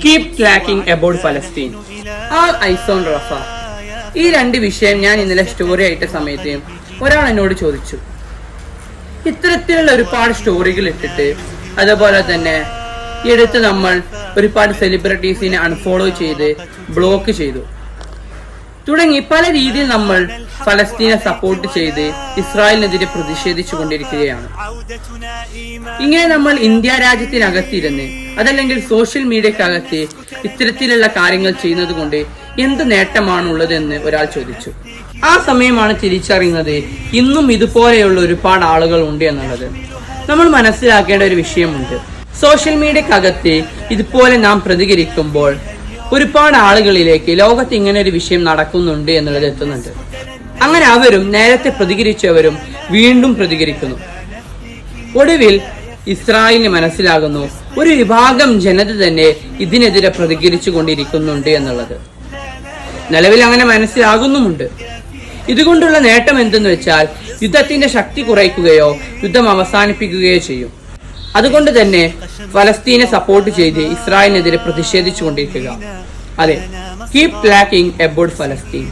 Keep talking about ഫലസ്തീൻ, ആൾ ice on Rafah. ഈ രണ്ട് വിഷയം ഞാൻ ഇന്നലെ സ്റ്റോറി ആയിട്ട സമയത്ത് ഒരാൾ എന്നോട് ചോദിച്ചു. ഇത്തരത്തിലുള്ള ഒരുപാട് സ്റ്റോറികൾ ഇട്ടിട്ട് അതുപോലെ തന്നെ ഈ അടുത്ത് നമ്മൾ ഒരുപാട് സെലിബ്രിറ്റീസിനെ അൺഫോളോ ചെയ്ത് ബ്ലോക്ക് ചെയ്തു തുടങ്ങി പല രീതിയിൽ നമ്മൾ ഫലസ്തീനെ സപ്പോർട്ട് ചെയ്ത് ഇസ്രായേലിനെതിരെ പ്രതിഷേധിച്ചു കൊണ്ടിരിക്കുകയാണ്. ഇങ്ങനെ നമ്മൾ ഇന്ത്യ രാജ്യത്തിനകത്തിരുന്ന് അതല്ലെങ്കിൽ സോഷ്യൽ മീഡിയക്കകത്ത് ഇത്തരത്തിലുള്ള കാര്യങ്ങൾ ചെയ്യുന്നത് കൊണ്ട് എന്ത് നേട്ടമാണുള്ളതെന്ന് ഒരാൾ ചോദിച്ചു. ആ സമയമാണ് തിരിച്ചറിയുന്നത് ഇന്നും ഇതുപോലെയുള്ള ഒരുപാട് ആളുകൾ ഉണ്ട് എന്നുള്ളത്. നമ്മൾ മനസ്സിലാക്കേണ്ട ഒരു വിഷയമുണ്ട്. സോഷ്യൽ മീഡിയക്കകത്ത് ഇതുപോലെ നാം പ്രതികരിക്കുമ്പോൾ ഒരുപാട് ആളുകളിലേക്ക് ലോകത്ത് ഇങ്ങനെ ഒരു വിഷയം നടക്കുന്നുണ്ട് എന്നുള്ളത് എത്തുന്നുണ്ട്. അങ്ങനെ അവരും നേരത്തെ പ്രതികരിച്ചവരും വീണ്ടും പ്രതികരിക്കുന്നു. ഒടുവിൽ ഇസ്രായേലിന് മനസ്സിലാകുന്നു ഒരു വിഭാഗം ജനത തന്നെ ഇതിനെതിരെ പ്രതികരിച്ചു കൊണ്ടിരിക്കുന്നുണ്ട് എന്നുള്ളത്. നിലവിൽ അങ്ങനെ മനസ്സിലാകുന്നുമുണ്ട്. ഇതുകൊണ്ടുള്ള നേട്ടം എന്തെന്ന് വെച്ചാൽ യുദ്ധത്തിന്റെ ശക്തി കുറയ്ക്കുകയോ യുദ്ധം അവസാനിപ്പിക്കുകയോ ചെയ്യും. അതുകൊണ്ട് തന്നെ ഫലസ്തീനെ സപ്പോർട്ട് ചെയ്ത് ഇസ്രായേലിനെതിരെ പ്രതിഷേധിച്ചു കൊണ്ടിരിക്കുക. അതെ, കീപ് ടാക്കിംഗ് അബൌട്ട് ഫലസ്തീൻ.